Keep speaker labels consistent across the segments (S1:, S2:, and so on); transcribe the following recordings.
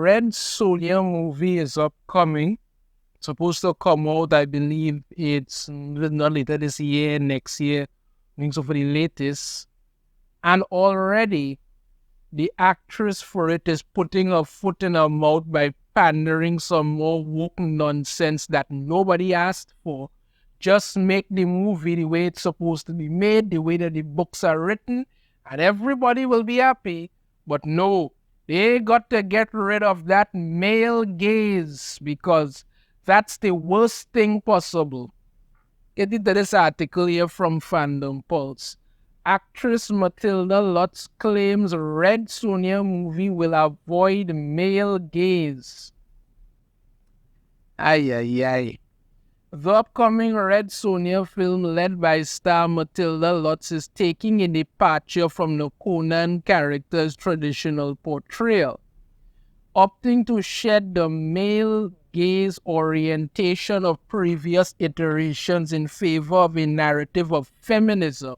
S1: Red Sonja movie is upcoming. Supposed to come out, I believe it's not later this year, next year. I think so for the latest. And already the actress for it is putting her foot in her mouth by pandering some more woke nonsense that nobody asked for. Just make the movie the way it's supposed to be made, the way that the books are written, and everybody will be happy. But no, they got to get rid of that male gaze because that's the worst thing possible. Get into this article here from Fandom Pulse. Actress Matilda Lutz claims Red Sonja movie will avoid male gaze. Ay, ay, ay. The upcoming Red Sonja film, led by star Matilda Lutz, is taking a departure from the Conan character's traditional portrayal, opting to shed the male gaze orientation of previous iterations in favor of a narrative of feminism.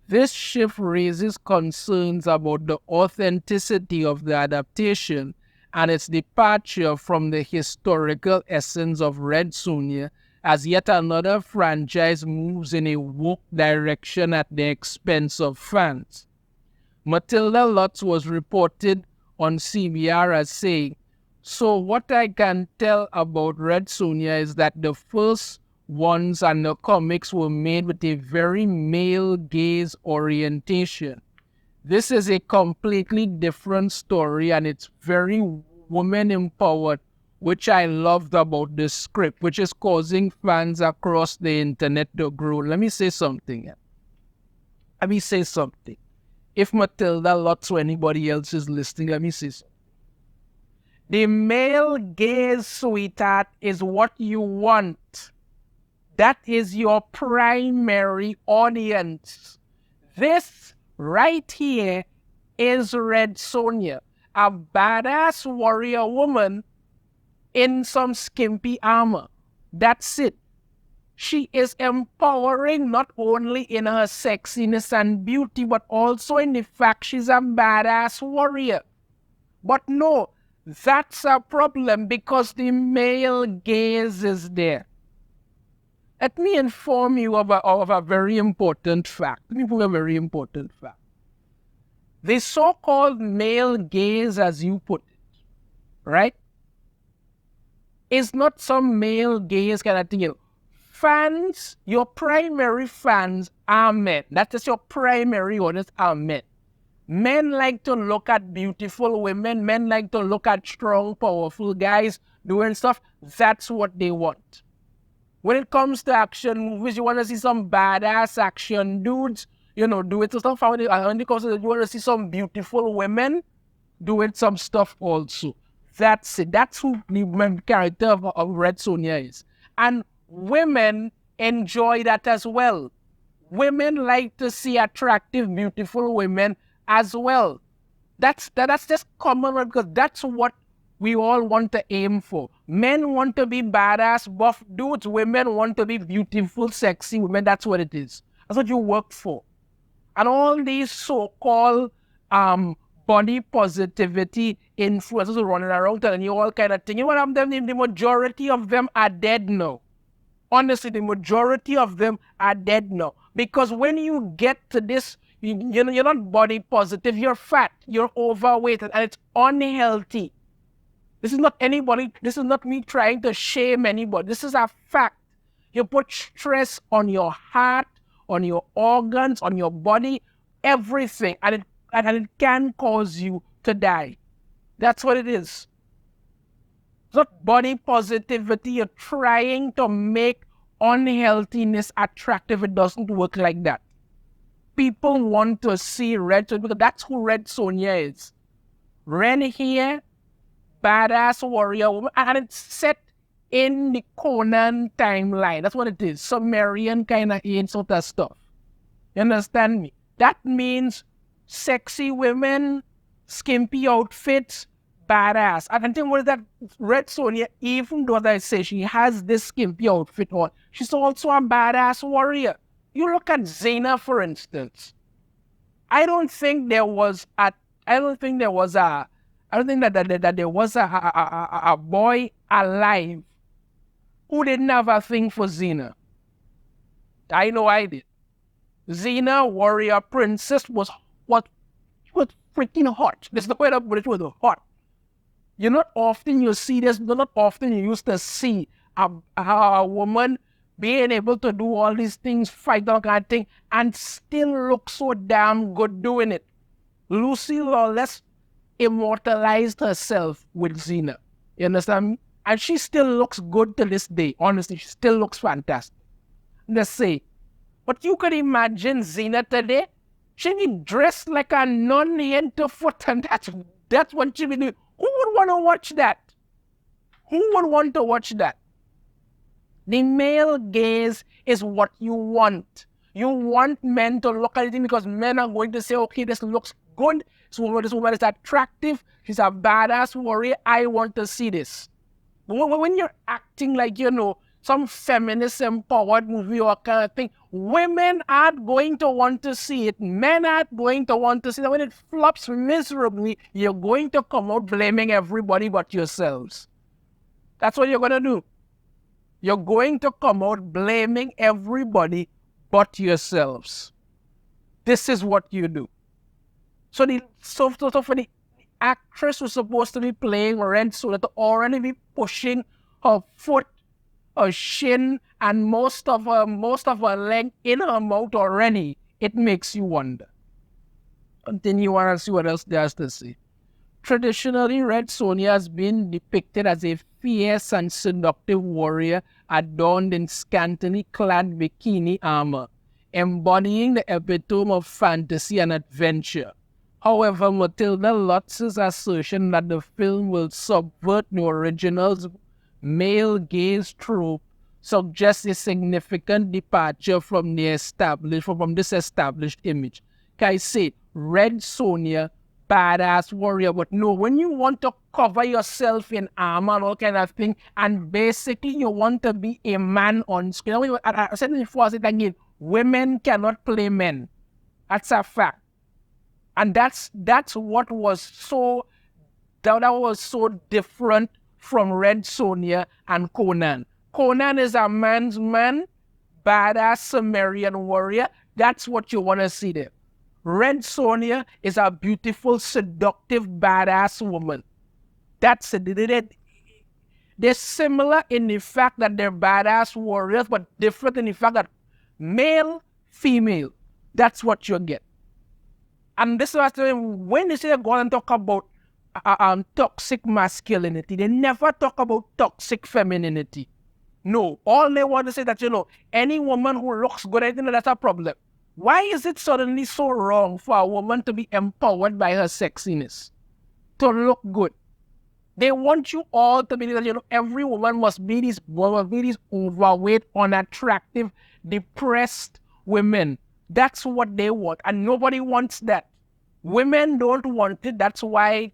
S1: This shift raises concerns about the authenticity of the adaptation and its departure from the historical essence of Red Sonja, as yet another franchise moves in a woke direction at the expense of fans. Matilda Lutz was reported on CBR as saying, "So what I can tell about Red Sonja is that the first ones and the comics were made with a very male gaze orientation. This is a completely different story and it's very woman empowered, which I loved about the script, which is causing fans across the internet to grow." Let me say something. If Matilda Lutz or anybody else is listening, let me say something. The male gaze, sweetheart, is what you want. That is your primary audience. This right here is Red Sonja, a badass warrior woman in some skimpy armor. That's it. She is empowering not only in her sexiness and beauty, but also in the fact she's a badass warrior. But no, that's a problem because the male gaze is there. Let me inform you of a very important fact. The so-called male gaze, as you put it, right, is not some male gaze kind of thing. Fans, your primary fans are men. That is your primary audience are men. Men like to look at beautiful women. Men like to look at strong, powerful guys doing stuff. That's what they want. When it comes to action movies, you want to see some badass action dudes, do it stuff. When it comes to you want to see some beautiful women, do it some stuff also. That's it. That's who the main character of Red Sonja is. And women enjoy that as well. Women like to see attractive, beautiful women as well. That's just common because that's what we all want to aim for. Men want to be badass, buff dudes. Women want to be beautiful, sexy women. That's what it is. That's what you work for. And all these so-called body positivity influencers running around telling you all kind of things. You know what I'm telling you? The majority of them are dead now. Honestly, the majority of them are dead now. Because when you get to this, you're not body positive, you're fat, you're overweight, and it's unhealthy. This is not me trying to shame anybody. This is a fact. You put stress on your heart, on your organs, on your body, everything, and it can cause you to die. That's what it is. It's not body positivity. You're trying to make unhealthiness attractive. It doesn't work like that. People want to see Red Sonja because that's who Red Sonja is. Red hair, badass warrior woman, and it's set in the Conan timeline. That's what it is. Sumerian kind of age sort of stuff. You understand me? That means sexy women, skimpy outfits, badass. And I think what is that Red Sonja, even though I say she has this skimpy outfit on, she's also a badass warrior. You look at Xena, for instance. I don't think there was a I don't think that there was a boy alive who didn't have a thing for Xena. I know I did. Xena, warrior princess, was freaking hot. There's no way to put it, was hot. Not often you see this, not often you used to see a woman being able to do all these things, fight all kind of thing, and still look so damn good doing it. Lucy Lawless immortalized herself with Xena. You understand me? And she still looks good to this day. Honestly, she still looks fantastic. Let's say. But you could imagine Xena today. She be dressed like a nun head to foot, and that's what she be doing. Who would want to watch that? Who would want to watch that? The male gaze is what you want. You want men to look at it because men are going to say, okay, this looks good. This woman is attractive. She's a badass warrior. I want to see this. When you're acting like, some feminist empowered movie or kind of thing, women aren't going to want to see it. Men aren't going to want to see it. When it flops miserably, you're going to come out blaming everybody but yourselves. That's what you're going to do. You're going to come out blaming everybody but yourselves. This is what you do. So for the actress who's supposed to be playing Red Sonja to already be pushing her foot, her shin, and most of her leg in her mouth already, it makes you wonder. Continue on and see what else there is to say. Traditionally, Red Sonja has been depicted as a fierce and seductive warrior adorned in scantily clad bikini armor, embodying the epitome of fantasy and adventure. However, Matilda Lutz's assertion that the film will subvert the original's male gaze trope suggests a significant departure from this established image. Can I say, Red Sonja, badass warrior, but no, when you want to cover yourself in armor and all kind of thing, and basically you want to be a man on screen. I said it before, I said again, women cannot play men. That's a fact. And that's what was so different from Red Sonja and Conan. Conan is a man's man, badass Sumerian warrior. That's what you want to see there. Red Sonja is a beautiful, seductive, badass woman. That's it. They're similar in the fact that they're badass warriors, but different in the fact that male, female. That's what you get. And this is why when they say they're going to talk about toxic masculinity, they never talk about toxic femininity. No, all they want to say that, any woman who looks good, I think that's a problem. Why is it suddenly so wrong for a woman to be empowered by her sexiness, to look good? They want you all to believe that, every woman must be these overweight, unattractive, depressed women. That's what they want, and nobody wants that. Women don't want it, that's why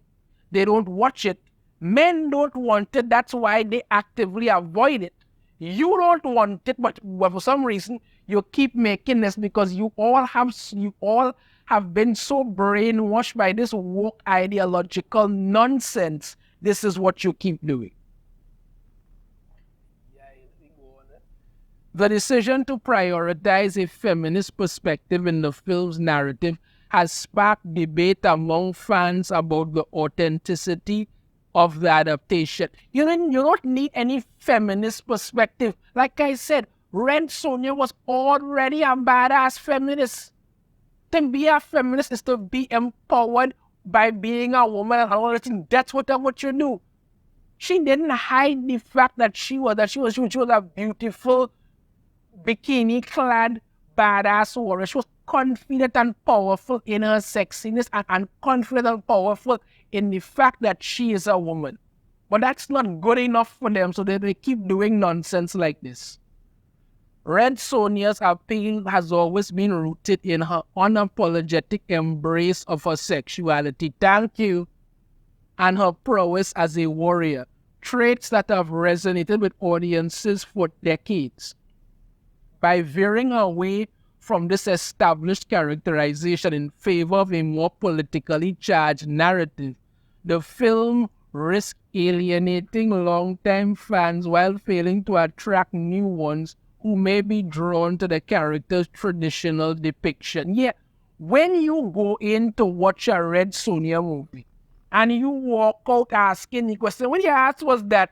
S1: they don't watch it. Men don't want it, that's why they actively avoid it. You don't want it, but for some reason, you keep making this because you all have been so brainwashed by this woke ideological nonsense. This is what you keep doing. The decision to prioritize a feminist perspective in the film's narrative has sparked debate among fans about the authenticity of the adaptation. You don't need any feminist perspective. Like I said, Red Sonja was already a badass feminist. To be a feminist is to be empowered by being a woman and all that thing. That's what you do. She didn't hide the fact that she was a beautiful, bikini-clad, badass warrior. She was confident and powerful in her sexiness and confident and powerful in the fact that she is a woman. But that's not good enough for them, so they keep doing nonsense like this. Red Sonja's appeal has always been rooted in her unapologetic embrace of her sexuality. Thank you. And her prowess as a warrior. Traits that have resonated with audiences for decades. By veering away from this established characterization in favor of a more politically charged narrative, the film risks alienating long-time fans while failing to attract new ones who may be drawn to the character's traditional depiction. Yeah, when you go in to watch a Red Sonja movie and you walk out asking the question, what you asked was that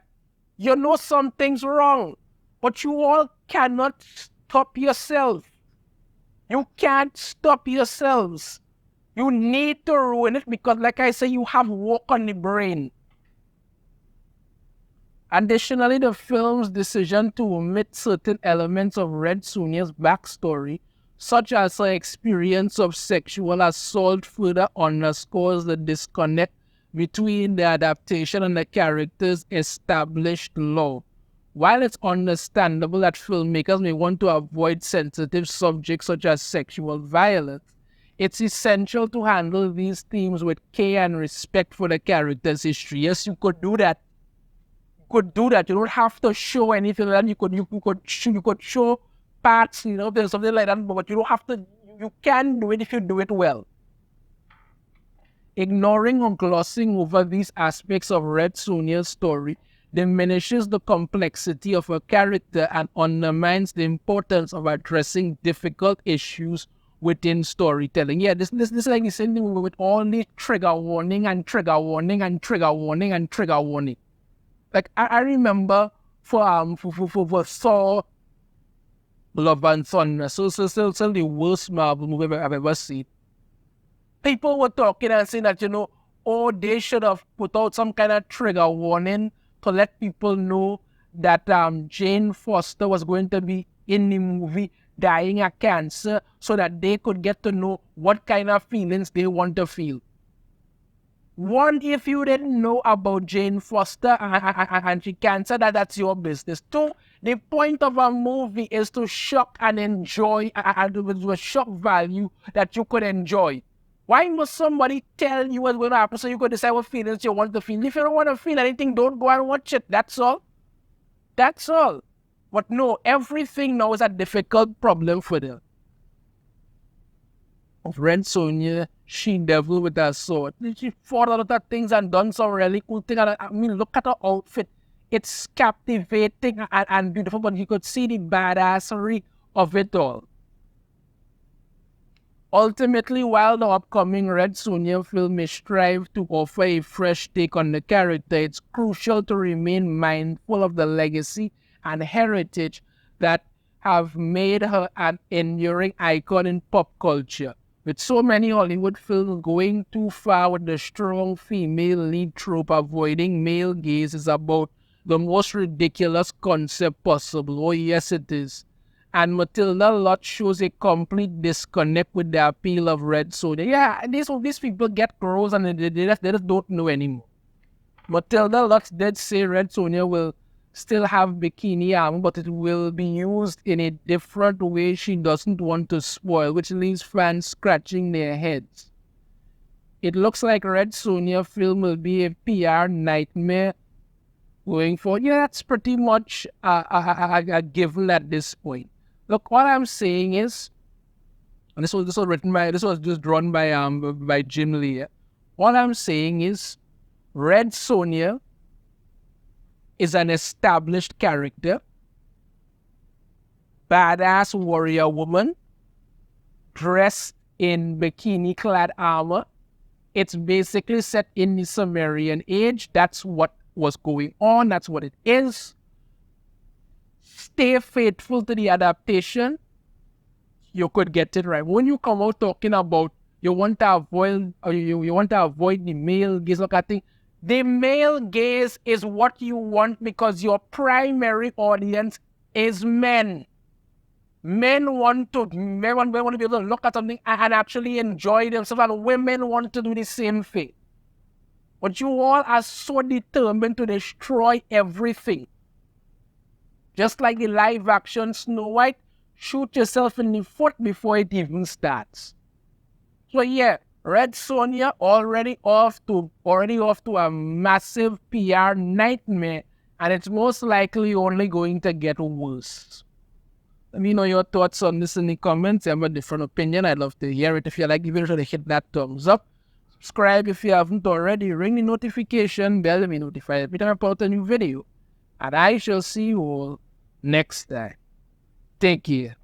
S1: you know something's wrong, but you all cannot stop yourself. You can't stop yourselves. You need to ruin it because, like I say, you have work on the brain. Additionally, the film's decision to omit certain elements of Red Sonja's backstory, such as her experience of sexual assault, further underscores the disconnect between the adaptation and the character's established lore. While it's understandable that filmmakers may want to avoid sensitive subjects such as sexual violence, it's essential to handle these themes with care and respect for the character's history. Yes, you could do that. You don't have to show anything like that. You could show parts, there's something like that, but you don't have to. You can do it if you do it well. Ignoring or glossing over these aspects of Red Sonja's story diminishes the complexity of her character and undermines the importance of addressing difficult issues within storytelling. Yeah, this is like the same thing with all these trigger warning and trigger warning and trigger warning and trigger warning. Like I remember for Thor, Love and Thunder, so the worst Marvel movie I've ever seen. People were talking and saying that, they should have put out some kind of trigger warning to let people know that Jane Foster was going to be in the movie dying of cancer so that they could get to know what kind of feelings they want to feel. One, if you didn't know about Jane Foster and she cancer, that's your business. Two, the point of a movie is to shock and enjoy, and with a shock value that you could enjoy. Why must somebody tell you what's going to happen so you could decide what feelings you want to feel? If you don't want to feel anything, don't go and watch it. That's all. That's all. But no, everything now is a difficult problem for them. Red Sonja, she devil with her sword. She fought a lot of things and done some really cool things. I mean, look at her outfit. It's captivating and beautiful, but you could see the badassery of it all. Ultimately, while the upcoming Red Sonja film may strive to offer a fresh take on the character, it's crucial to remain mindful of the legacy and heritage that have made her an enduring icon in pop culture. With so many Hollywood films going too far with the strong female lead trope, avoiding male gaze is about the most ridiculous concept possible. Oh yes, it is. And Matilda Lutz shows a complete disconnect with the appeal of Red Sonja. Yeah, these people get gross and they just don't know anymore. Matilda Lutz did say Red Sonja will still have bikini armor, but it will be used in a different way she doesn't want to spoil, which leaves fans scratching their heads. It looks like Red Sonja film will be a PR nightmare going forward. Yeah, that's pretty much a given at this point. Look, what I'm saying is, and this was just drawn by Jim Lee. What I'm saying is, Red Sonja is an established character, badass warrior woman, dressed in bikini-clad armor. It's basically set in the Sumerian age. That's what was going on. That's what it is. Stay faithful to the adaptation. You could get it right. When you come out talking about you want to avoid the male gaze, look at thing. The male gaze is what you want because your primary audience is men. Men want to be able to look at something and actually enjoy themselves, and women want to do the same thing. But you all are so determined to destroy everything. Just like the live action Snow White, shoot yourself in the foot before it even starts. So yeah, Red Sonja already off to a massive PR nightmare, and it's most likely only going to get worse. Let me know your thoughts on this in the comments. I have a different opinion. I'd love to hear it. If you like the video, hit that thumbs up. subscribe if you haven't already. Ring the notification bell to be notified every time I put a new video. And I shall see you all next time. Take care.